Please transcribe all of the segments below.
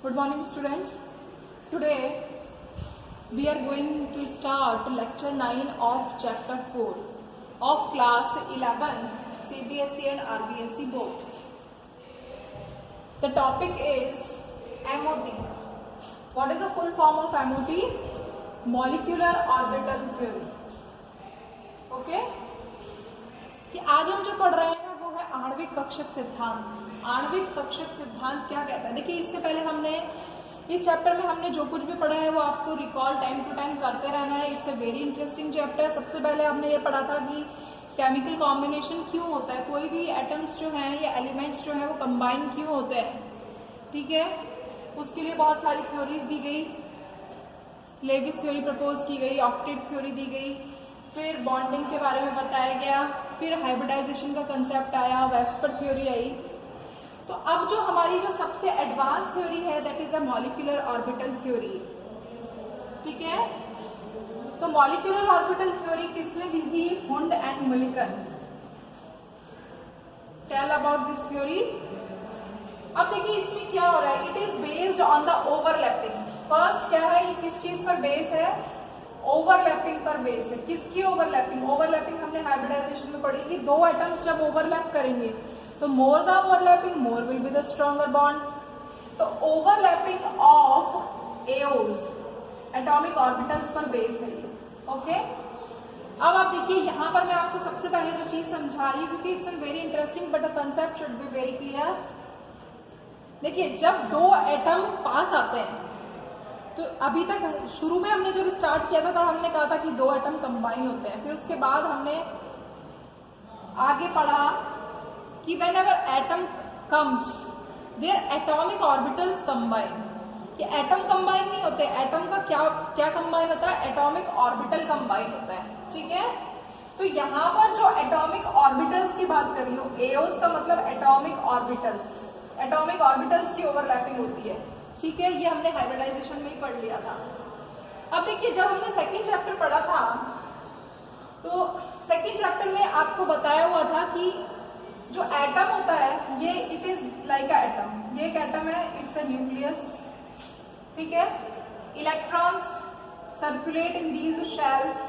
Good morning, students. Today we are going to start lecture 9 of chapter 4 of class 11 CBSE and RBSE both. The topic is MOT. What is the full form of MOT? Molecular orbital theory. Okay? कि आज हम जो पढ़ रहे हैं वो है आणविक कक्षक सिद्धांत. आणविक कक्षक सिद्धांत क्या कहता है? देखिए, इससे पहले हमने इस चैप्टर में हमने जो कुछ भी पढ़ा है वो आपको रिकॉल टाइम टू टाइम करते रहना है. It's a very interesting chapter. सबसे पहले हमने ये पढ़ा था कि केमिकल कॉम्बिनेशन क्यों होता है, कोई भी एटम्स जो हैं या एलिमेंट्स जो हैं वो कंबाइन क्यों होते हैं. ठीक है, उसके लिए बहुत सारी थ्योरीज दी गई. लेविस थ्योरी प्रपोज की गई, ऑक्टेट थ्योरी दी गई, फिर बॉन्डिंग के बारे में बताया गया, फिर हाइब्रिडाइजेशन का कंसेप्ट आया, वेस्पर थ्योरी आई. तो अब जो हमारी जो सबसे एडवांस थ्योरी है that is a molecular orbital theory. ठीक है, तो मॉलिक्यूलर ऑर्बिटल थ्योरी किसने दी थी? Hund and Milton. Tell about this theory. अब देखिए इसमें क्या हो रहा है. It is based on the overlapping. First क्या है, ये किस चीज पर बेस है? ओवरलैपिंग पर बेस है. किसकी ओवरलैपिंग? ओवरलैपिंग हमने हाइब्रिडाइजेशन में पढ़ी कि दो एटम्स जब ओवरलैप करेंगे तो more the overlapping more will be the stronger bond. तो overlapping of AOs atomic orbitals पर बेस है ये. ओके, अब आप देखिए यहाँ पर मैं आपको सबसे पहले जो चीज समझा रही हूँ क्योंकि it's an very interesting but the concept should be very clear. देखिए, जब दो एटम पास आते हैं तो अभी तक शुरू में हमने जब स्टार्ट किया था तब हमने कहा था कि दो एटम कंबाइन होते हैं. फिर उसके बाद हमने आगे पढ़ा कि when ever atom comes their atomic orbitals combine. कि एटम कंबाइन नहीं होते, एटम का क्या कंबाइन होता है? एटॉमिक ऑर्बिटल कंबाइन होता है. ठीक है, तो यहाँ पर जो एटॉमिक ऑर्बिटल्स की बात कर रही हूँ, एओस का मतलब एटॉमिक ऑर्बिटल्स. एटॉमिक ऑर्बिटल्स की ओवरलैपिंग होती है. ठीक है, ये हमने हाइब्रिडाइजेशन में ही पढ़ लिया था. अब देखिए, जब हमने सेकंड चैप्टर पढ़ा था तो सेकंड चैप्टर में आपको बताया हुआ था कि जो एटम होता है ये it is like a atom. ये एक एटम है, इट्स अ न्यूक्लियस. ठीक है, electrons circulate in these shells.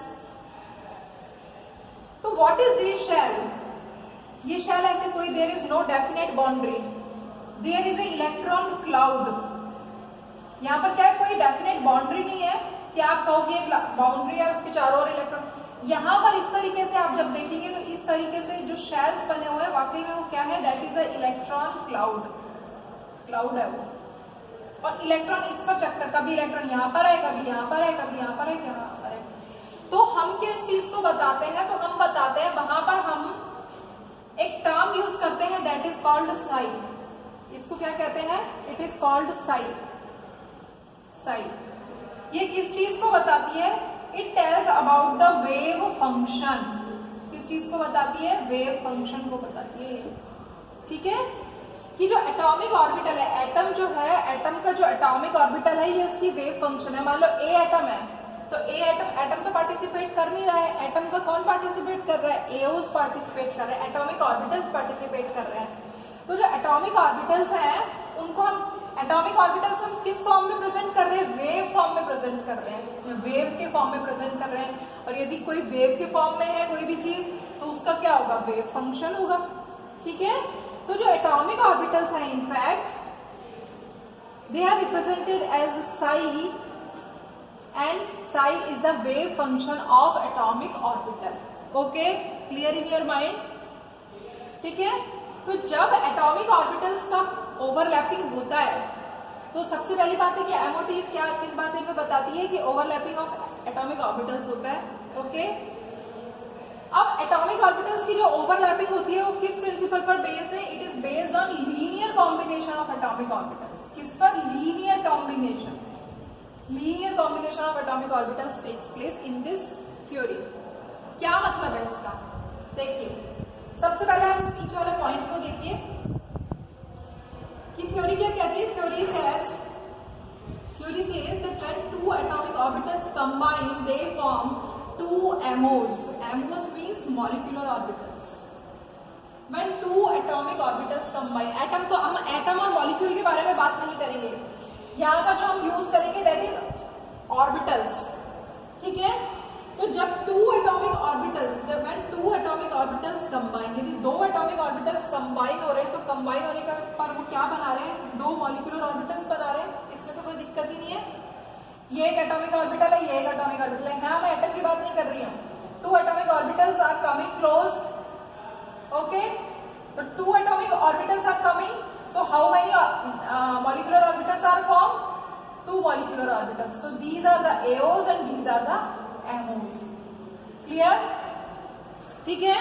तो व्हाट इज दिस शेल? ये शेल ऐसे कोई, there is no definite boundary, there is a electron cloud. यहाँ पर क्या है, कोई डेफिनेट बाउंड्री नहीं है कि आप कहोगे बाउंड्री है उसके चारों ओर इलेक्ट्रॉन. यहाँ पर इस तरीके से आप जब देखेंगे तो इस तरीके से जो शेल्स बने हुए हैं वाकई में वो क्या है? That is a electron cloud. Cloud है वो, और इलेक्ट्रॉन इस पर चक्कर, कभी इलेक्ट्रॉन यहाँ पर है, कभी यहाँ पर है, कभी यहाँ पर है, कभी यहाँ पर है. तो हम किस चीज को बताते हैं? तो हम बताते हैं वहां पर हम एक टर्म यूज करते हैं दैट इज कॉल्ड साई. इसको क्या कहते हैं? It is called Sai. Sai ये किस चीज को बताती है? It tells about the wave function. किस चीज को बताती है? वेव फंक्शन को बताती है. ठीक है, कि जो एटॉमिक ऑर्बिटल है, एटम जो है, एटम का जो एटॉमिक ऑर्बिटल है ये उसकी वेव फंक्शन है. मान लो ए एटम है तो ए एटम तो पार्टिसिपेट कर नहीं रहा है. एटम का कौन पार्टिसिपेट कर रहा है? एओस पार्टिसिपेट कर रहे हैं, एटॉमिक ऑर्बिटल्स पार्टिसिपेट कर रहे हैं. तो जो एटॉमिक ऑर्बिटल्स हैं उनको हम एटॉमिक ऑर्बिटल्स हम किस फॉर्म में प्रेजेंट कर रहे हैं? वेव फॉर्म में प्रेजेंट कर रहे हैं, वेव के फॉर्म में प्रेजेंट कर रहे हैं. और यदि कोई वेव के फॉर्म में है कोई भी चीज तो उसका क्या होगा? वेव फंक्शन होगा. ठीक है, तो जो एटॉमिक ऑर्बिटल्स हैं in fact they are represented as psi and psi is the wave function of atomic orbital. Okay, clear in your mind. ठीक है, तो जब एटॉमिक ऑर्बिटल्स का ओवरलैपिंग होता है तो सबसे पहली बात है कि एमओटीज क्या किस बात में बताती है कि ओवरलैपिंग ऑफ एटॉमिक ऑर्बिटल्स होता है. ओके, अब एटॉमिक ऑर्बिटल्स की जो ओवरलैपिंग होती है वो किस प्रिंसिपल पर बेस है? It is based on linear combination of atomic orbitals. किस पर? Linear combination. Linear combination of atomic orbitals takes place in this theory. क्या मतलब है इसका? देखिए, सबसे पहले आप इस नीचे वाले पॉइंट को देखिए कि थ्योरी क्या कहती है. Theory says that when two atomic orbitals combine they form two MOs. MOs means molecular orbitals. When two atomic orbitals combine, atom तो हम एटम और मॉलिक्यूल के बारे में बात नहीं करेंगे. यहाँ पर जो हम यूज करेंगे दैट इज ऑर्बिटल्स, ठीक है। तो जब टू एटॉमिक ऑर्बिटल्स, जब टू एटॉमिक ऑर्बिटल्स कंबाइन, यदि दो एटॉमिक ऑर्बिटल्स कंबाइन हो रहे हैं तो कंबाइन होने का पर वो क्या बना रहे हैं, दो मॉलिक्यूलर ऑर्बिटल्स बना रहे हैं, इसमें तो कोई दिक्कत ही नहीं है। ये एक एटॉमिक ऑर्बिटल है, ये एक एटॉमिक ऑर्बिटल है, यहाँ मैं एटम की बात नहीं कर रही हूँ। Two atomic orbitals are coming close, okay. तो two atomic orbitals are coming, so how many molecular orbitals are formed? Two molecular orbitals. So these are the AOs and these are the MOs. Clear? ठीक है।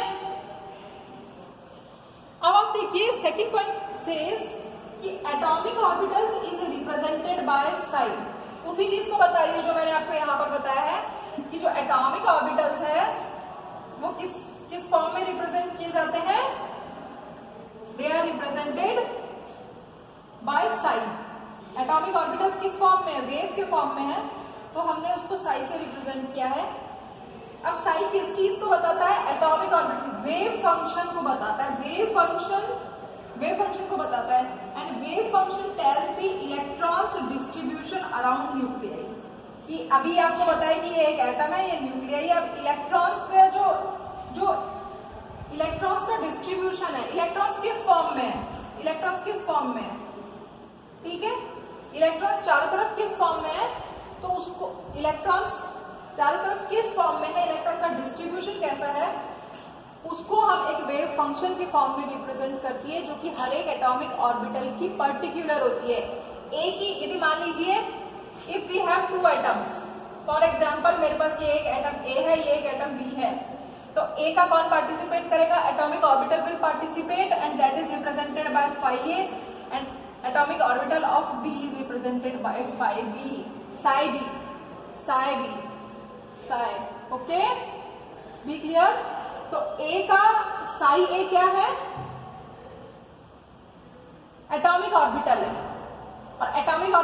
अब आप देखिए second point says कि atomic orbitals is represented by side. उसी चीज को बता रही है जो मैंने आपको यहाँ पर बताया है कि जो एटॉमिक ऑर्बिटल्स है वो किस फॉर्म में रिप्रेजेंट किए जाते हैं, they are represented by psi. Atomic orbitals किस फॉर्म में है, वेव के फॉर्म में है, तो हमने उसको साई से रिप्रेजेंट किया है। अब साई किस चीज को बताता है, एटॉमिक ऑर्बिटल वेव फंक्शन को बताता है, वेव फंक्शन को बताता है। And wave function tells the electrons distribution around nuclei, कि अभी आपको बताया कि ये एक एटम है, ये न्यूक्लियाई। अब इलेक्ट्रॉन्स का जो इलेक्ट्रॉन्स का डिस्ट्रीब्यूशन है, इलेक्ट्रॉन्स किस फॉर्म में है, इलेक्ट्रॉन्स किस फॉर्म में है, ठीक है। इलेक्ट्रॉन्स चारों तरफ किस फॉर्म में है, तो उसको इलेक्ट्रॉन्स चारों तरफ किस फॉर्म में है, इलेक्ट्रॉन का डिस्ट्रीब्यूशन कैसा है, उसको हम एक वेव फंक्शन के फॉर्म में रिप्रेजेंट करती है, जो कि हर एक एटॉमिक ऑर्बिटल की पर्टिकुलर होती है। एक ही, यदि मान लीजिए if we have two atoms, for example मेरे पास ये एक एटम ए है, ये एक एटम बी है, तो ए का कौन पार्टिसिपेट करेगा, atomic orbital will participate and that is represented by phi A, and atomic orbital of B is represented by phi B, psi B, psi B, psi, okay? Be clear? तो A का psi A क्या है, atomic orbital है, और atomic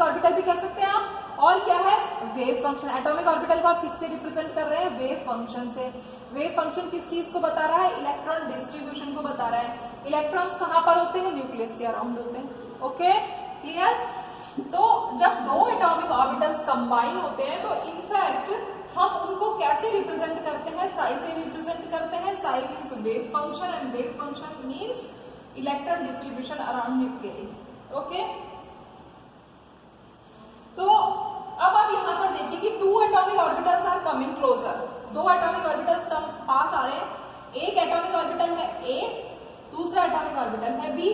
orbital भी कह सकते हैं आप, और क्या है, वेव फंक्शन। एटॉमिक ऑर्बिटल को आप किससे रिप्रेजेंट कर रहे हैं, वेव फंक्शन से। वेव फंक्शन किस चीज को बता रहा है, इलेक्ट्रॉन डिस्ट्रीब्यूशन को बता रहा है। इलेक्ट्रॉन्स कहां पर होते हैं, न्यूक्लियस के अराउंड होते हैं, ओके क्लियर। तो जब दो एटॉमिक ऑर्बिटल्स कंबाइन होते हैं तो इनफैक्ट हम उनको कैसे रिप्रेजेंट करते हैं, साई से रिप्रेजेंट करते हैं। Psi means wave function and wave function means electron distribution around nucleus, okay. तो अब आप यहां पर देखिए कि two atomic orbitals are coming closer, दो एटॉमिक ऑर्बिटल्स पास आ रहे हैं। एक एटॉमिक ऑर्बिटल है ए, दूसरा एटॉमिक ऑर्बिटल है बी।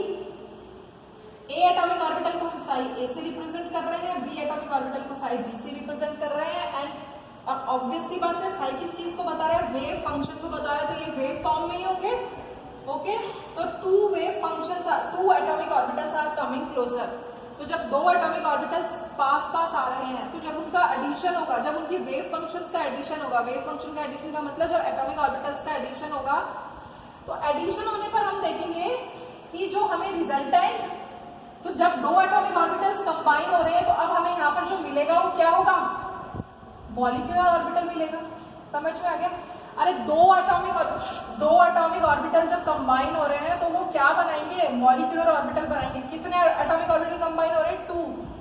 ए एटॉमिक ऑर्बिटल को हम साई ए से रिप्रेजेंट कर रहे हैं, बी एटॉमिक ऑर्बिटल को साई बी से रिप्रेजेंट कर रहे हैं। एंड ऑब्वियसली बात है, साई किस चीज को बता रहा है, वेव फंक्शन को बता रहा है, तो ये वेव फॉर्म में ही होंगे, ओके। तो two wave functions, two atomic orbitals are coming closer. तो जब दो एटॉमिक ऑर्बिटल्स पास आ रहे हैं, तो जब उनका एडिशन होगा, जब उनकी वेव फंक्शंस का एडिशन होगा, वेव फंक्शन का एडिशन का मतलब जब एटॉमिक ऑर्बिटल्स का एडिशन होगा, तो एडिशन होने पर हम देखेंगे कि जो हमें रिजल्टेंट, तो जब दो एटॉमिक ऑर्बिटल्स कंबाइन हो रहे हैं तो अब हमें यहाँ पर जो मिलेगा वो क्या होगा, मॉलिक्यूलर ऑर्बिटल मिलेगा। समझ में आ गया। अरे दो एटॉमिक ऑर्बिटल जब कंबाइन हो रहे हैं तो वो क्या बनाएंगे, मॉलिक्यूलर ऑर्बिटल बनाएंगे। कितने एटॉमिक ऑर्बिटल कंबाइन हो रहे हैं, टू,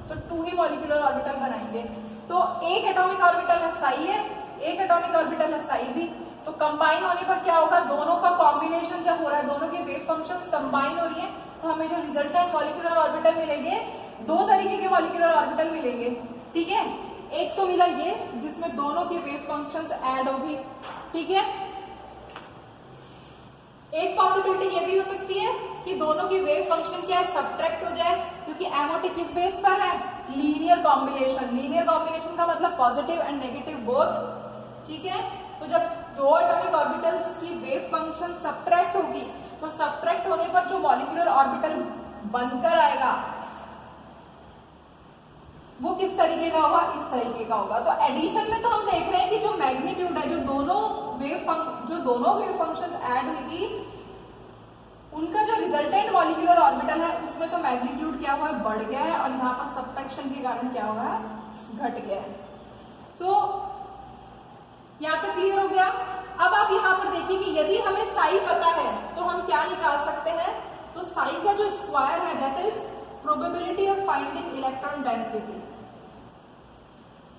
तो टू ही मॉलिक्यूलर ऑर्बिटल बनाएंगे। तो एक एटॉमिक ऑर्बिटल है साई है, एक एटॉमिक ऑर्बिटल है साई बी। तो कंबाइन होने पर क्या होगा, दोनों का कॉम्बिनेशन जब हो रहा है, दोनों की वेव फंक्शंस कंबाइन हो रही है, तो हमें जो रिजल्टेंट मॉलिक्यूलर ऑर्बिटल मिलेंगे, दो तरीके के मॉलिक्यूलर ऑर्बिटल मिलेंगे, ठीक है। एक तो मिला ये जिसमें दोनों की वेव फंक्शंस ऐड होगी, ठीक है। एक पॉसिबिलिटी ये भी हो सकती है कि दोनों की वेव फंक्शन क्या है, सब्ट्रैक्ट हो जाए, क्योंकि एमओटी किस बेस पर है, लीनियर कॉम्बिनेशन। लीनियर कॉम्बिनेशन का मतलब पॉजिटिव एंड नेगेटिव बोथ, ठीक है। तो जब दो एटॉमिक ऑर्बिटल्स की वेव फंक्शन सब्ट्रैक्ट होगी, तो सब्ट्रैक्ट होने पर जो मॉलिक्यूलर ऑर्बिटल बनकर आएगा वो किस तरीके का होगा, इस तरीके का होगा। तो एडिशन में तो हम देख रहे हैं कि जो मैग्नीट्यूड है, जो दोनों वेव फंक्शंस ऐड हुई, उनका जो रिजल्टेंट मॉलिक्यूलर ऑर्बिटल है उसमें तो मैग्नीट्यूड क्या हुआ है, बढ़ गया है, और यहाँ पर सब्ट्रैक्शन के कारण क्या हुआ है, घट गया है। सो यहाँ तक क्लियर हो गया। अब आप यहाँ पर देखिए कि यदि हमें साई पता है तो हम क्या निकाल सकते हैं, तो साई का जो स्क्वायर है that is probability of finding electron density.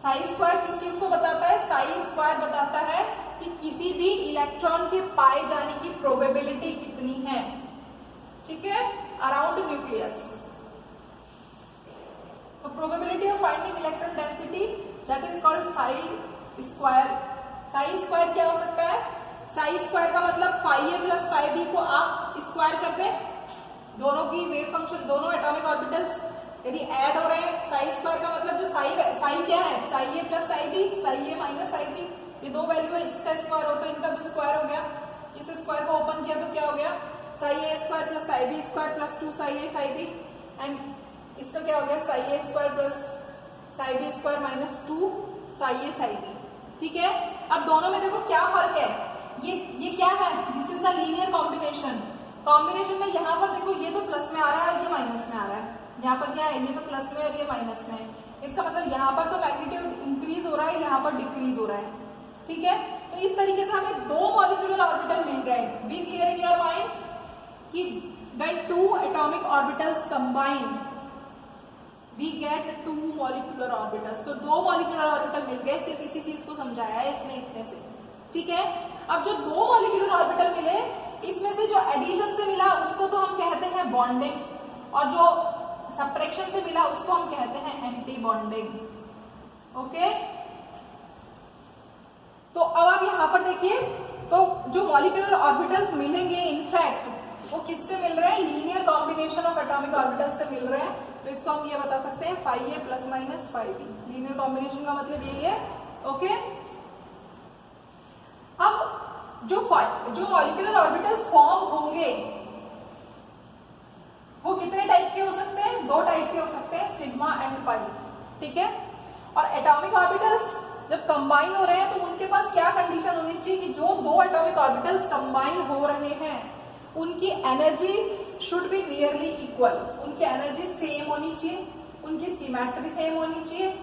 Sai square किस चीज को बताता है? साई स्क्वायर बताता है कि किसी भी इलेक्ट्रॉन के पाए जाने की प्रोबेबिलिटी कितनी है, ठीक है, अराउंड न्यूक्लियस। तो probability of finding electron density that is called Sai square. Sai square क्या हो सकता है? साई स्क्वायर का मतलब phi a plus phi b को आप स्क्वायर कर दें, दोनों की वेव फंक्शन, दोनों एटॉमिक ऑर्बिटल्स यदि ऐड हो रहे हैं, साई स्क्वायर का मतलब जो साई क्या है? Sai a plus psi b, Sai a minus psi b, ये दो वैल्यू है, इसका स्क्वायर हो तो इनका भी स्क्वायर हो गया। इस स्क्वायर को ओपन किया तो क्या हो गया? Sai a square plus psi b square plus 2 Sai a Sai b, and इसका क्या हो गया? Sai a square plus psi b square minus 2 Sai a Sai b, ठीक है। अब दोनों में देखो क्या फर्क है, ये क्या है? This is the linear combination. Combination में यहाँ पर देखो ये तो प्लस में आ रहा है और ये माइनस में आ रहा है, यहाँ पर क्या है? ये तो प्लस में और ये माइनस में है। इसका मतलब यहाँ पर तो मैग्नीट्यूड इंक्रीज हो रहा है, यहाँ पर डिक्रीज हो रहा है, ठीक है। तो इस तरीके से हमें दो मॉलिक्यूलर ऑर्बिटल मिल गए। Be clear in your mind कि when two atomic orbitals combine we get 2 molecular orbitals. तो दो मॉलिक्यूलर ऑर्बिटल मिल गए, सिर्फ इसी चीज को समझाया है इसने इतने से, ठीक है। अब जो दो मॉलिक्यूलर ऑर्बिटल मिले, इसमें से जो एडिशन से मिला उसको तो हम कहते हैं बॉन्डिंग, और जो सब्ट्रैक्शन से मिला उसको हम कहते हैं एंटी बॉन्डिंग, ओके। तो अब आप यहां पर देखिए, तो जो मॉलिक्यूलर ऑर्बिटल्स मिलेंगे इनफैक्ट वो किससे मिल रहे हैं? Linear combination of atomic orbitals से मिल रहे हैं। तो इसको हम ये बता सकते हैं phi a plus minus phi b। Linear combination का मतलब यही है, ओके। अब जो मॉलिक्यूलर ऑर्बिटल्स फॉर्म होंगे वो कितने टाइप के हो सकते हैं? दो टाइप के हो सकते हैं, सिग्मा एंड पाई, ठीक है। और एटॉमिक ऑर्बिटल्स जब कंबाइन हो रहे हैं तो उनके पास क्या कंडीशन होनी चाहिए कि जो दो एटॉमिक ऑर्बिटल्स कंबाइन हो रहे हैं उनकी energy should be nearly equal, उनकी एनर्जी सेम होनी चाहिए, उनकी सिमेट्री सेम होनी चाहिए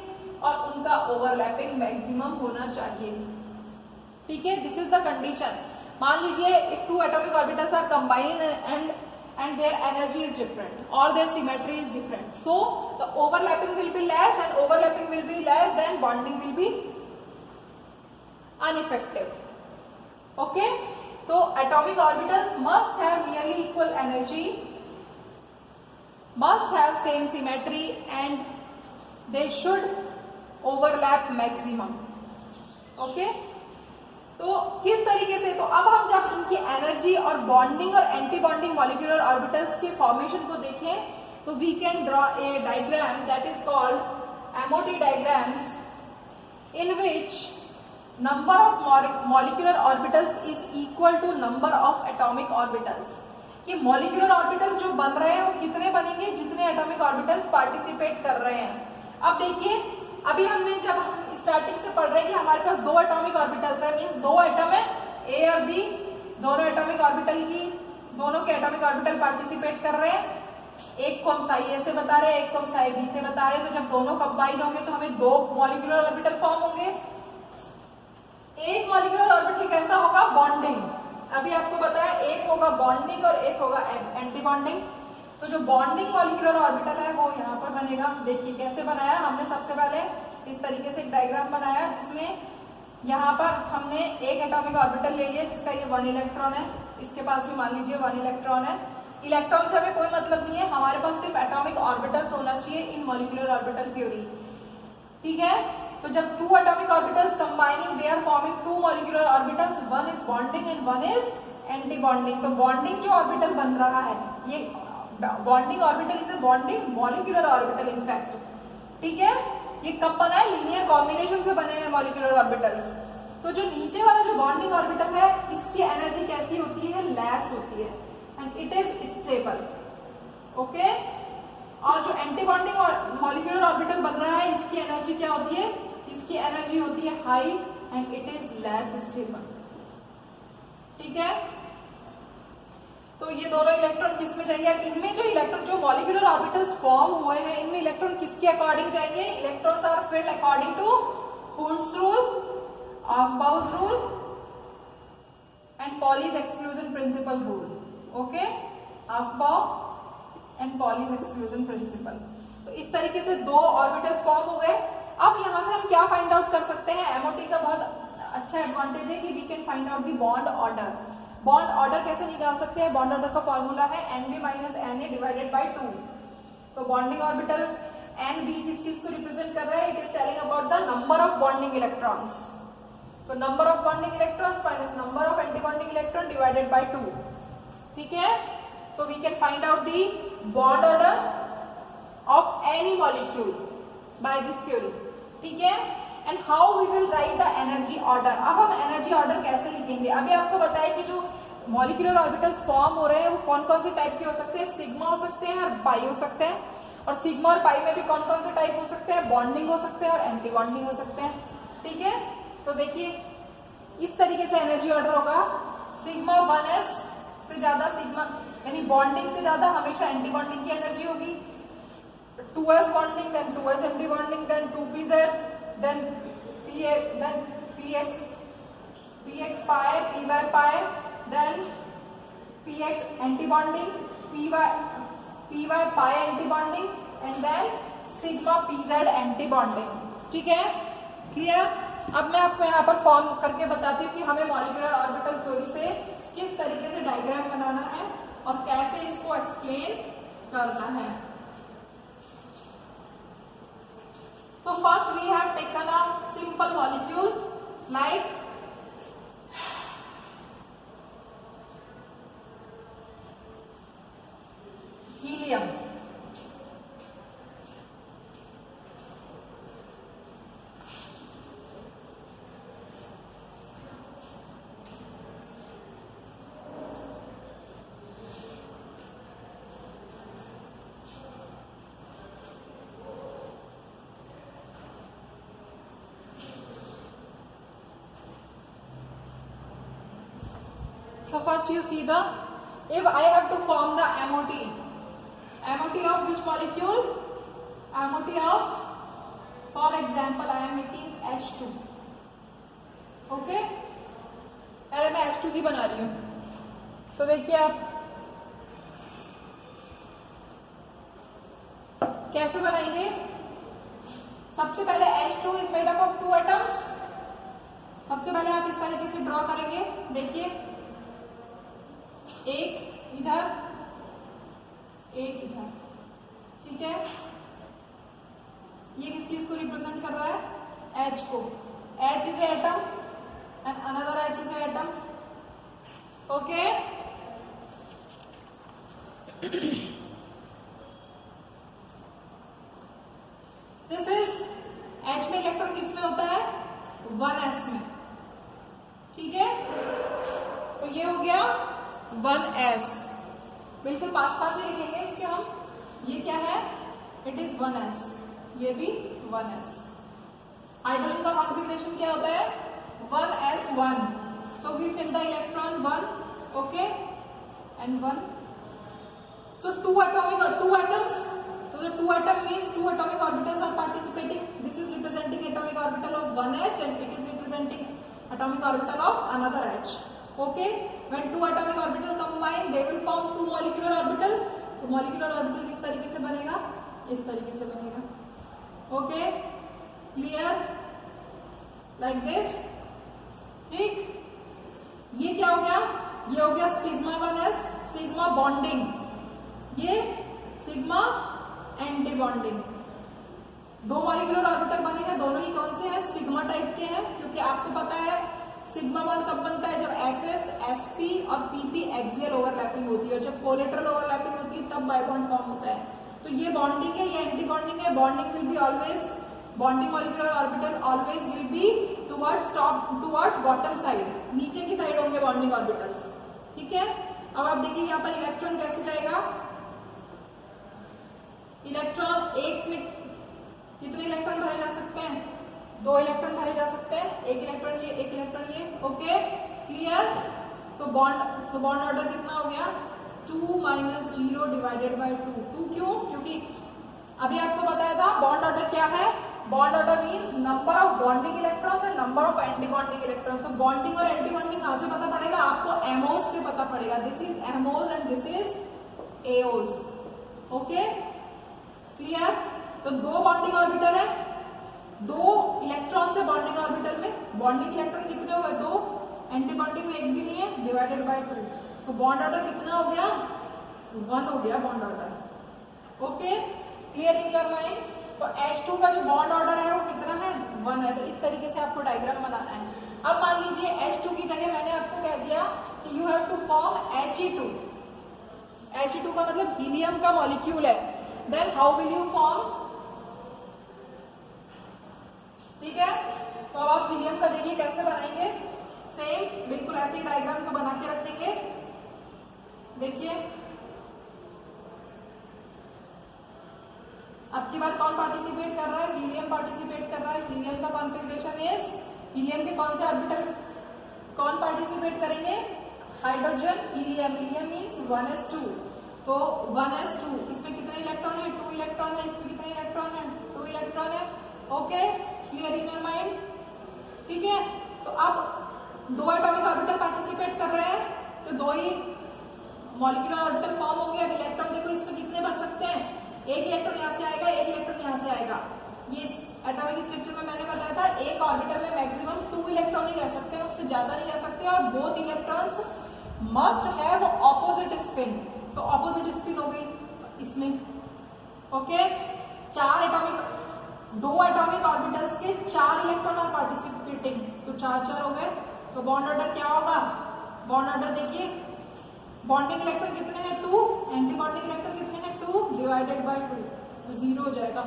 और उनका ओवरलैपिंग मैक्सिमम होना चाहिए, ठीक है। This is the condition. मान लीजिए if two atomic orbitals are combined and their energy is different or their symmetry is different, so the overlapping will be less and overlapping will be less, then bonding will be ineffective, okay। तो atomic orbitals must have nearly equal energy, must have same symmetry and they should overlap maximum, okay। तो किस तरीके से, तो अब हम जब इनकी एनर्जी और बॉन्डिंग और एंटी बॉन्डिंग मॉलिक्यूलर ऑर्बिटल्स के फॉर्मेशन को देखें तो we can draw a diagram that is called MOT diagrams in which number of molecular orbitals is equal to number of atomic orbitals. कि मॉलिक्यूलर ऑर्बिटल्स जो बन रहे हैं वो कितने बनेंगे? जितने एटॉमिक ऑर्बिटल्स पार्टिसिपेट कर रहे हैं। अब देखिए, अभी हमने जब हम स्टार्टिंग से पढ़ रहे हैं कि हमारे पास दो एटॉमिक ऑर्बिटल्स है, मींस दो एटम है ए और बी, दोनों एटॉमिक ऑर्बिटल की, दोनों के एटॉमिक ऑर्बिटल पार्टिसिपेट कर रहे हैं। एक को हम साई ए से बता रहे हैं, एक को हम साई बी से बता रहे हैं। तो जब दोनों कंबाइन होंगे तो हमें दो मॉलिक्यूलर ऑर्बिटल फॉर्म होंगे। एक मॉलिक्यूलर ऑर्बिटल कैसा होगा? बॉन्डिंग। अभी आपको बताया एक होगा बॉन्डिंग और एक होगा एंटी बॉन्डिंग। तो जो बॉन्डिंग मॉलिक्यूलर ऑर्बिटल है वो यहाँ पर बनेगा। देखिए कैसे बनाया हमने। सबसे पहले इस तरीके से एक डायग्राम बनाया जिसमें यहाँ पर हमने एक एटॉमिक ऑर्बिटल ले लिया जिसका ये 1 इलेक्ट्रॉन है, इसके पास भी मान लीजिए 1 इलेक्ट्रॉन है। इलेक्ट्रॉन से हमें कोई मतलब नहीं है, हमारे पास सिर्फ एटॉमिक ऑर्बिटल्स होना चाहिए इन मॉलिक्यूलर ऑर्बिटल थ्योरी, ठीक है। तो जब two atomic orbitals combining they are forming two molecular orbitals, one is bonding and one is anti bonding. तो बॉन्डिंग जो ऑर्बिटल बन रहा है ये bonding orbital is a bonding molecular orbital in fact, ठीक है। ये कब बना है? लीनियर कॉम्बिनेशन से बने हैं मॉलिक्यूलर ऑर्बिटल्स। तो जो नीचे वाला जो बॉन्डिंग ऑर्बिटल है इसकी एनर्जी कैसी होती है? लेस होती है and it is stable, okay. और जो एंटी बॉन्डिंग मॉलिक्यूलर ऑर्बिटल बन रहा है इसकी एनर्जी क्या होती है? इसकी एनर्जी होती है high and it is less stable, ठीक है। तो ये दोनों इलेक्ट्रॉन किस में जाएंगे? इनमें जो इलेक्ट्रॉन जो मॉलिक्यूलर ऑर्बिटल्स फॉर्म हुए हैं इनमें इलेक्ट्रॉन किसके अकॉर्डिंग जाएंगे? Electrons are filled according to Hund's rule, Aufbau's rule and Pauli's exclusion principle rule, okay. Aufbau and Pauli's exclusion principle. तो इस तरीके से दो ऑर्बिटल्स फॉर्म हो गए। अब यहाँ से हम क्या फाइंड आउट कर सकते हैं, एमओटी का बहुत अच्छा एडवांटेज है कि we can find out the bond order. Bond order कैसे निकाल सकते हैं, बॉन्ड ऑर्डर का फॉर्मूला है NB minus NA divided by 2। तो बॉन्डिंग ऑर्बिटल NB किस चीज को रिप्रेजेंट कर रहा है, it is telling about the number of bonding electrons. तो number of bonding electrons minus number of anti bonding electron divided by 2। ठीक है, so we can find out the bond order of any molecule by this theory. ठीक है, and how we will write the energy order. अब हम energy order कैसे लिखेंगे, अभी आपको बताया कि जो मॉलिक्यूलर ऑर्बिटल्स फॉर्म हो रहे हैं वो कौन कौन से टाइप के हो सकते हैं, सिग्मा हो सकते हैं और पाई हो सकते हैं। और सिग्मा और पाई में भी कौन कौन से टाइप हो सकते हैं, बॉन्डिंग हो सकते हैं और एंटी बॉन्डिंग हो सकते हैं। ठीक है, तो देखिए इस तरीके से एनर्जी ऑर्डर होगा, सिग्मा 1s से ज्यादा सिग्मा यानी बॉन्डिंग से ज्यादा हमेशा एंटी बॉन्डिंग की एनर्जी होगी, 2s bonding then 2s anti bonding then 2pz then px pi py pi then px anti bonding py pi anti bonding and then sigma pz anti bonding। ठीक है, clear. अब मैं आपको यहाँ पर form करके बताती हूँ कि हमें मॉलिक्यूलर ऑर्बिटल थ्योरी से किस तरीके से डायग्राम बनाना है और कैसे इसको एक्सप्लेन करना है। So first we have taken a simple molecule like helium. So first you see the, if I have to form the MOT of which molecule, MOT of, for example I am making H2, okay, अरे मैं H2 की बना रही हूँ। तो देखिए आप कैसे बनाएंगे, सबसे पहले H2 is made up of 2 atoms। सबसे पहले आप इस तरीके से ड्रॉ करेंगे, देखिए एक इधर एक इधर। ठीक है, ये किस चीज को रिप्रेजेंट कर रहा है, H को। H is atom and another H is atom, okay. This is H में इलेक्ट्रॉन किस में होता है, 1s में। ठीक है, तो ये हो गया 1s, बिल्कुल पास पास ही लिखेंगे इसके हम। ये क्या है, इट इज 1s, ये भी 1s। हाइड्रोजन का कॉन्फ़िगरेशन क्या होता है, 1s1। So we fill the electron 1, okay, and 1। So 2 atoms, so the 2 atom means 2 atomic orbitals are participating. This is representing atomic orbital of 1h and it is representing atomic orbital of another h, okay। When 2 atomic orbital combine they will form 2 molecular orbital। तो molecular orbital किस तरीके से बनेगा, इस तरीके से बनेगा, okay, clear, like this। ठीक, ये क्या हो गया, ये हो गया सिग्मा 1s, सिग्मा बॉन्डिंग, ये sigma anti bonding. 2 molecular orbital बने हैं, दोनों ही कौन से हैं, सिग्मा टाइप के हैं, क्योंकि आपको पता है सिग्मा बॉन्ड कब बनता है, जब SS, SP और PP एक्सियल ओवरलैपिंग होती है, और जब कोलेटरल ओवरलैपिंग होती है तब बाइबॉन्ड फॉर्म होता है। तो ये बॉन्डिंग है, ये एंटी बॉन्डिंग है। Bonding will be always, bonding molecular orbital always will be towards bottom side, नीचे की साइड होंगे बॉन्डिंग ऑर्बिटल्स। ठीक है, अब आप देखिए यहाँ पर इलेक्ट्रॉन कैसे जाएगा, इलेक्ट्रॉन एक में कितने इलेक्ट्रॉन भरे जा सकते हैं, 2 इलेक्ट्रॉन भरे जा सकते हैं, एक इलेक्ट्रॉन ये, एक इलेक्ट्रॉन ये, ओके, क्लियर। तो बॉन्ड ऑर्डर कितना हो गया, 2 - 0 डिवाइडेड बाय 2। 2 क्यों, क्योंकि अभी आपको बताया था बॉन्ड ऑर्डर क्या है, bond order means number of bonding electrons and number of anti bonding electrons. तो बॉन्डिंग और एंटी बॉन्डिंग कहां से पता पड़ेगा, आपको एमोस से पता पड़ेगा। This is MOs and this is AOs, okay clear. तो दो बॉन्डिंग ऑर्बिटल है, दो इलेक्ट्रॉन से बॉन्डिंग ऑर्बिटल में बॉन्डिंग इलेक्ट्रॉन कितने हुए, दो, एंटी बॉन्डिंग में एक भी नहीं है, डिवाइडेड बाय 2। तो बॉन्ड ऑर्डर कितना हो गया, 1 हो गया bond order. Okay clear in your mind. तो H2 का जो बॉन्ड ऑर्डर है वो कितना है, 1 है। तो इस तरीके से आपको डायग्राम बनाना है। अब मान लीजिए H2 की जगह मैंने आपको कह दिया कि you have to form He2। He2 का मतलब हीलियम का मॉलिक्यूल है। Then how will you form, ठीक है। तो अब आप हीलियम का देखिए कैसे बनाएंगे, सेम बिल्कुल ऐसे ही डायग्राम को बना के रखेंगे। देखिए अब की बार कौन पार्टिसिपेट कर रहा है, हीलियम पार्टिसिपेट कर रहा है। हीलियम का कॉन्फ़िगरेशन इज, हीलियम के कौन से ऑर्बिटल कौन पार्टिसिपेट करेंगे, hydrogen helium. Helium means 1s2। तो 1s2 इसमें कितने इलेक्ट्रॉन है, 2 इलेक्ट्रॉन है। इसमें कितने इलेक्ट्रॉन है, 2 इलेक्ट्रॉन है। Okay clear in your mind, ठीक है। तो अब दो एटॉमिक ऑर्बिटल पार्टिसिपेट कर रहे हैं, तो दो ही मॉलिक्यूलर ऑर्बिटल फॉर्म होंगे। अब इलेक्ट्रॉन देखो इसमें कितने बढ़ सकते हैं, एक इलेक्ट्रॉन यहाँ से आएगा, एक इलेक्ट्रॉन यहाँ से आएगा। ये एटॉमिक स्ट्रक्चर में मैंने बताया था एक ऑर्बिटल में मैक्सिमम 2 इलेक्ट्रॉन ही रह सकते हैं, उससे ज्यादा नहीं रह सकते। और both electrons must have opposite spin. तो ऑपोजिट स्पिन हो गई इसमें। ओके दो एटॉमिक ऑर्बिटल्स के 4 इलेक्ट्रॉन आर पार्टिसिपेटिंग, तो 4 हो गए। तो बॉन्ड ऑर्डर क्या होगा, बॉन्ड ऑर्डर देखिए, बॉन्डिंग इलेक्ट्रॉन कितने हैं, 2, एंटी बॉन्डिंग इलेक्ट्रॉन कितने हैं, 2 डिवाइडेड बाय 2, तो 0 हो जाएगा।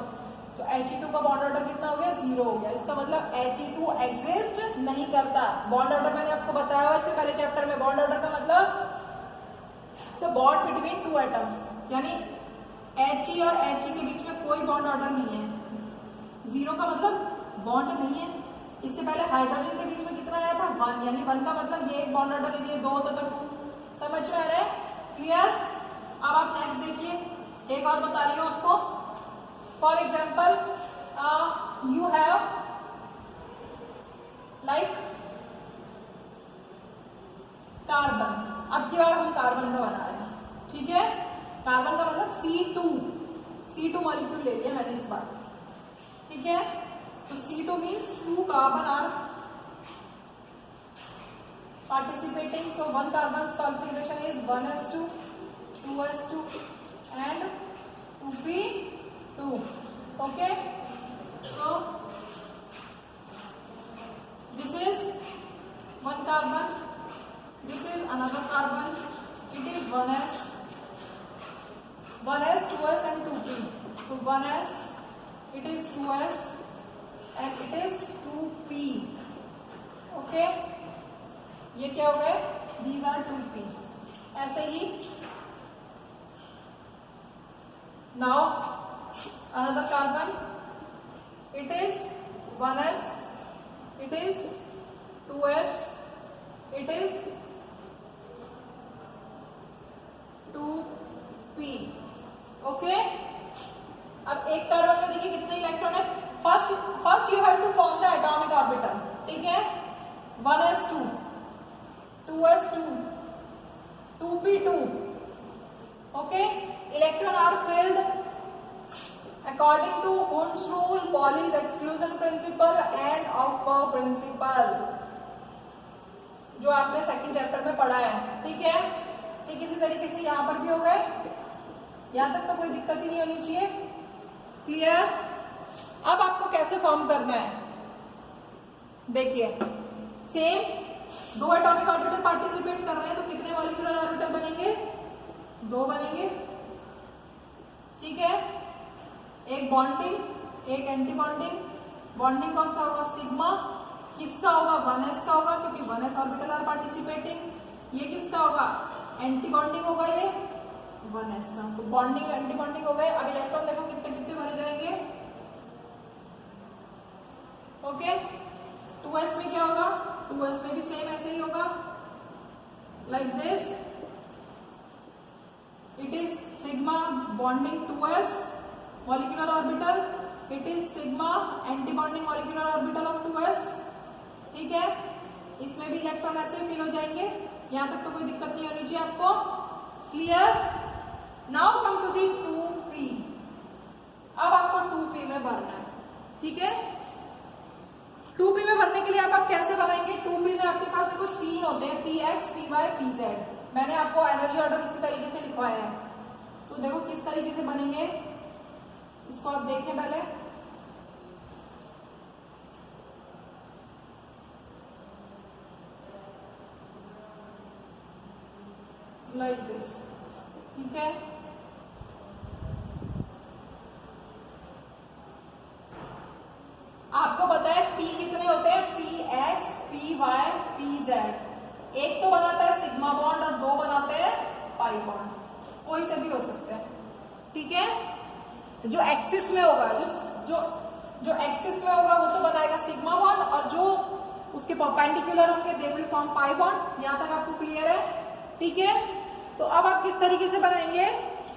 तो He2 का बॉन्ड ऑर्डर कितना हो गया, 0 हो गया। इसका मतलब He2 एग्जिस्ट नहीं करता। बॉन्ड ऑर्डर मैंने आपको बताया हुआ इससे पहले चैप्टर में। बॉन्ड ऑर्डर का मतलब द बॉन्ड बिटवीन 2 एटम्स, यानी He और He के बीच में कोई बॉन्ड ऑर्डर नहीं है। 0 का मतलब बॉन्ड नहीं है। इससे पहले हाइड्रोजन के बीच में कितना आया था, 1, यानी 1 का मतलब ये एक बॉन्ड ऑर्डर है, 2 होता तो 2। समझ में आ रहा है, क्लियर। अब आप नेक्स्ट देखिए, एक और बता रही हूं आपको। For example you have like carbon. अब की बार हम कार्बन का बना रहे हैं, ठीक है। कार्बन का मतलब C2 मॉलिक्यूल ले लिया मैंने इस बार, ठीक है। तो C2 means 2 carbon are participating. So one carbon's configuration is 1s2, 2s2 and 2p2. Okay, so this is one carbon, this is another carbon, it is 1s, 2s and 2p. So 1s, it is 2s and it is 2p. Okay, ये क्या हो गए, these are 2p। ऐसे ही now another carbon, it is 1s, it is 2s, it is 2p। Okay, अब एक carbon में देखिए कितने इलेक्ट्रॉन है। First you have to form the atomic orbital, ठीक है। 1s2, 2s2, 2p2. Okay, electron are filled according to Hund's rule, Pauli's exclusion principle and Aufbau principle, जो आपने सेकंड चैप्टर में पढ़ा है, ठीक है। ठीक इसी तरीके से यहाँ पर भी हो गए, यहाँ तक तो कोई दिक्कत ही नहीं होनी चाहिए, क्लियर। अब आपको कैसे फॉर्म करना है, देखिए सेम, दो एटॉमिक ऑर्बिटल पार्टिसिपेट कर रहे हैं, तो कितने मॉलिक्यूलर ऑर्बिटल बनेंगे, 2 बनेंगे, ठीक है। एक बॉन्डिंग, एक एंटी बॉन्डिंग। बॉन्डिंग कौन सा होगा, सिग्मा। किसका होगा, 1s का होगा, क्योंकि 1s ऑर्बिटल आर पार्टिसिपेटिंग। ये किसका होगा, एंटी बॉन्डिंग होगा, ये 1s का। तो बॉन्डिंग एंटी बॉन्डिंग हो गए। अब इलेक्ट्रॉन देखो कितने कितने भरे जाएंगे। ओके, 2s में क्या होगा, 2s में भी सेम ऐसे ही होगा, like this. It is sigma bonding 2s molecular orbital, it is sigma anti bonding molecular orbital of 2s, ठीक है। इसमें भी इलेक्ट्रॉन ऐसे ही फिल हो जाएंगे, यहां तक तो कोई दिक्कत नहीं होनी चाहिए आपको, clear. Now come to the 2 2p। अब आपको 2p में भरना है, ठीक है। 2p में भरने के लिए आप कैसे बनाएंगे? 2p में आपके पास देखो 3 होते हैं, px, py, pz। मैंने आपको एनर्जी ऑर्डर इसी तरीके से लिखवाया है, तो देखो किस तरीके से बनेंगे, इसको आप देखें पहले। लाइक दिस, ठीक है। आपको पता है p कितने होते हैं? px, py, pz। एक तो बनाता है सिग्मा बॉन्ड और दो बनाते हैं पाई बॉन्ड, कोई से भी हो सकते हैं, ठीक है। जो एक्सिस में होगा, जो एक्सिस में होगा वो तो बनाएगा सिग्मा बॉन्ड, और जो उसके परपेंडिकुलर होंगे they will form pi bond. यहां तक आपको क्लियर है, ठीक है। तो अब आप किस तरीके से बनाएंगे?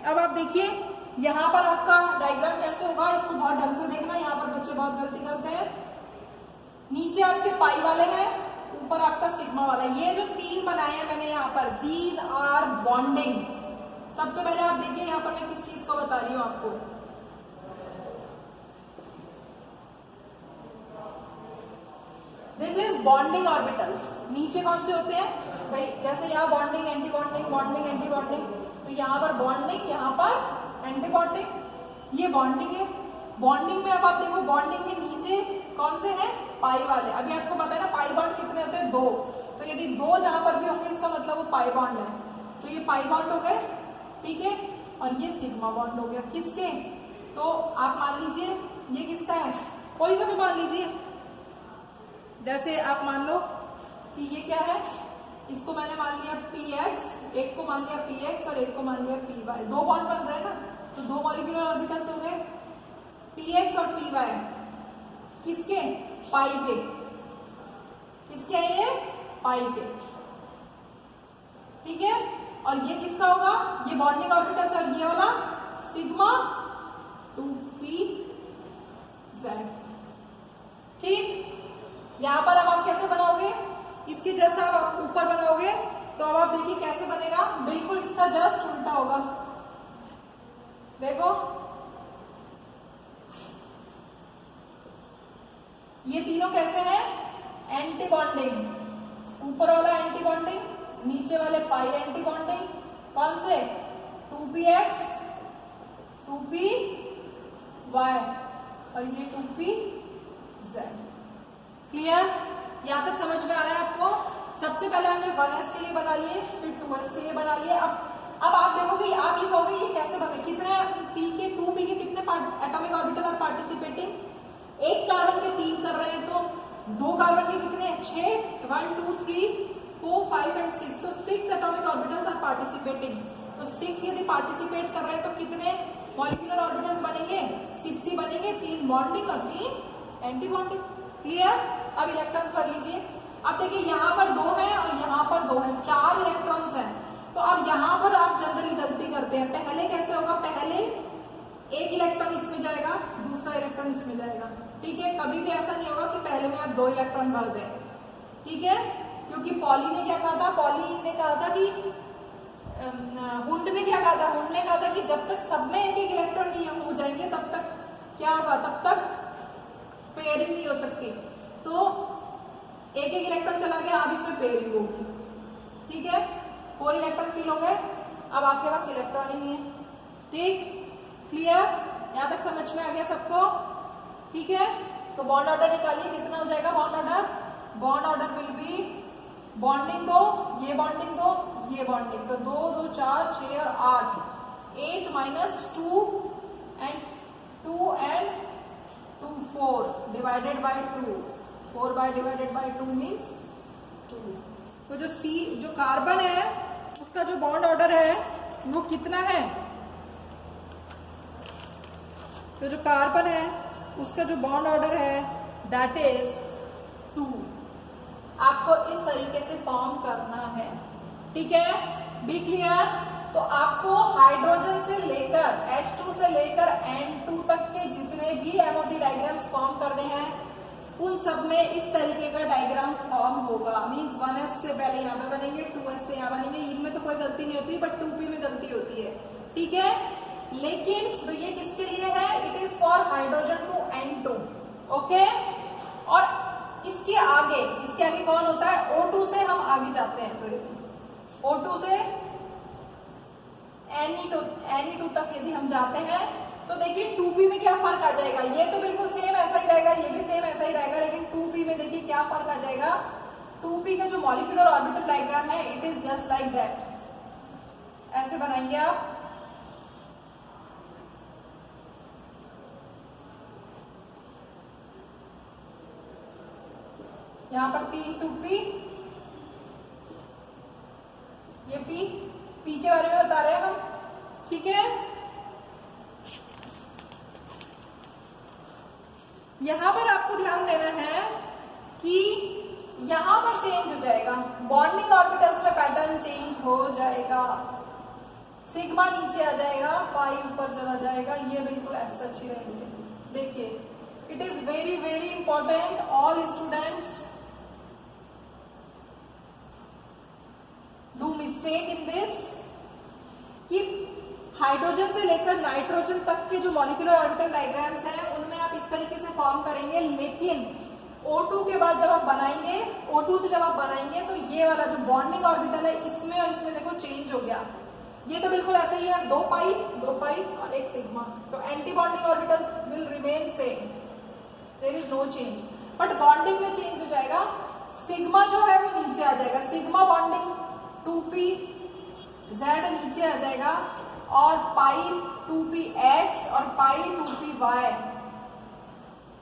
अब आप देखिए यहाँ पर आपका डायग्राम कैसे होगा, इसको बहुत ढंग से देखना, यहाँ पर बच्चे बहुत गलती करते हैं। नीचे आपके पाई वाले हैं, ऊपर आपका सिग्मा वाला है। ये जो 3 बनाए हैं मैंने यहाँ पर, दीज आर बॉन्डिंग। सबसे पहले आप देखिए यहाँ पर मैं किस चीज को बता रही हूँ आपको। This is bonding orbitals. नीचे कौन से होते हैं भाई? जैसे यहाँ bonding, anti bonding, bonding, anti bonding, तो यहाँ पर बॉन्डिंग, यहाँ पर एंटी बॉन्डिंग, ये बॉन्डिंग है। बॉन्डिंग में अब आप देखो, बॉन्डिंग में नीचे कौन से हैं? पाई वाले। अभी आपको पता है ना पाई बॉन्ड कितने होते हैं? 2। तो यदि 2 जहां पर भी होंगे इसका मतलब वो पाई बॉन्ड है। तो ये पाई बॉन्ड हो गए, ठीक है। और ये सिग्मा बॉन्ड हो गया। किसके? तो आप मान लीजिए ये किसका है? कोई सा भी मान लीजिए। जैसे आप मान लो कि ये क्या है, इसको मैंने मान लिया px, एक को मान लिया px और एक को मान लिया py। 2 बॉन्ड बन रहे हैं ना, तो 2 मॉलिक्यूलर ऑर्बिटल्स हो गए। px और py किसके? पाई के। किसके हैं ये? पाई के, ठीक है। और ये किसका होगा? ये बॉन्डिंग ऑर्बिटल्स, और ये वाला सिग्मा 2pz, ठीक। यहां पर अब आप कैसे बनाओगे? इसके जैसा आप ऊपर बनाओगे, तो अब आप देखिए कैसे बनेगा, बिल्कुल इसका जस्ट उल्टा होगा। देखो ये तीनों कैसे हैं? Anti bonding. ऊपर वाला एंटी बॉन्डिंग, नीचे वाले पाई एंटी बॉन्डिंग। कौन से? 2px, 2py और ये 2pz। क्लियर? यहां तक समझ में आ रहा है आपको? सबसे पहले हमने 1s के लिए बना लिए, फिर 2s के लिए बना लिए। अब आप देखोगे, आप ये कहोगे ये कैसे बने? कितने p के कितने एटॉमिक ऑर्बिटल आर पार्टिसिपेटिंग? एक कार्बन के 3 कर रहे हैं, तो 2 कार्बन के कितने? 6, 1 2 3 4 5 and 6। So 6 atomic orbitals are participating. तो 6 यदि पार्टिसिपेट कर रहे हैं तो कितने मॉलिक्यूलर ऑर्बिटल्स बनेंगे? 6 ही बनेंगे, 3 बॉन्डिंग और 3 एंटी बॉन्डिंग। क्लियर? अब इलेक्ट्रॉन्स भर लीजिए। अब देखिए यहाँ पर 2 हैं और यहाँ पर 2 हैं, 4 इलेक्ट्रॉन्स हैं। तो अब यहाँ पर आप जनरली गलती करते हैं। पहले कैसे होगा? पहले एक इलेक्ट्रॉन इसमें जाएगा, दूसरा इलेक्ट्रॉन इसमें जाएगा, ठीक है। कभी भी ऐसा नहीं होगा कि पहले में आप 2 इलेक्ट्रॉन भर दें, ठीक है। क्योंकि पॉली ने क्या कहा था? पॉली ने कहा था कि हुंड ने क्या कहा था? हुंड ने कहा था कि जब तक सब में एक इलेक्ट्रॉन नहीं हो जाएंगे तब तक क्या होगा? तब तक पेयरिंग नहीं हो सकती। तो एक इलेक्ट्रॉन चला गया, अब इसमें पेयरिंग होगी, ठीक है। 4 इलेक्ट्रॉन फिल हो गए, अब आपके पास इलेक्ट्रॉन ही नहीं है, ठीक। क्लियर? यहां तक समझ में आ गया सबको? ठीक है। तो बॉन्ड ऑर्डर निकालिए, कितना हो जाएगा bond order? Bond order will be bonding 2, ये बॉन्डिंग 2, ये बॉन्डिंग, तो 2 2 4 6 और 8 minus 2 and 2 4 divided by 2, 4 by divided by 2 means 2। तो जो कार्बन है उसका जो बॉन्ड ऑर्डर है वो कितना है? तो जो कार्बन है उसका जो बॉन्ड ऑर्डर है दैट इज 2। आपको इस तरीके से फॉर्म करना है, ठीक है। Be clear? तो आपको हाइड्रोजन से लेकर H2 से लेकर N2 तक के जितने भी MOD डायग्राम्स फॉर्म करने हैं उन सब में इस तरीके का डायग्राम फॉर्म होगा। मींस 1s से पहले यहाँ पे बनेंगे, 2s से यहाँ बनेंगे। इनमें तो कोई गलती नहीं होती, बट 2p में गलती होती है, ठीक है। लेकिन तो ये किसके लिए है, it is for hydrogen to N2, okay. और इसके आगे कौन होता है, O2 से हम आगे जाते हैं, तो O2 से Ne2 तक यदि हम जाते हैं तो देखिए 2p में क्या फर्क आ जाएगा, ये तो बिल्कुल सेम ऐसा ही रहेगा, ये भी सेम ऐसा ही रहेगा, लेकिन 2p में देखिए क्या फर्क आ जाएगा। 2p का जो मॉलिक्यूलर ऑर्बिटल डायग्राम है it is just like that, ऐसे बनाएंगे आप। यहां पर 3 2p, ये p के बारे में बता रहे हैं हम, ठीक है। यहां पर आपको ध्यान देना है कि यहां पर चेंज हो जाएगा, बॉन्डिंग ऑर्बिटल्स में पैटर्न चेंज हो जाएगा, सिग्मा नीचे आ जाएगा, पाई ऊपर चला जाएगा, ये बिल्कुल ऐसा अच्छी रहेंगे। देखिए it is very very important all students do mistake in this कि हाइड्रोजन से लेकर नाइट्रोजन तक के जो मॉलिक्यूलर ऑर्बिटल डायग्राम्स हैं उनमें आप इस तरीके से फॉर्म करेंगे, लेकिन O2 के बाद जब आप बनाएंगे, O2 से जब आप बनाएंगे तो ये वाला जो बॉन्डिंग ऑर्बिटल है इसमें और इसमें देखो चेंज हो गया, ये तो बिल्कुल ऐसा ही है, 2 पाई और एक सिग्मा, तो anti bonding orbital will remain same, there is no change, but bonding में चेंज हो जाएगा। सिग्मा जो है वो नीचे आ जाएगा, सिग्मा बॉन्डिंग 2p Z नीचे आ जाएगा और पाई 2px और पाई 2py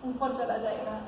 ऊपर चला जाएगा।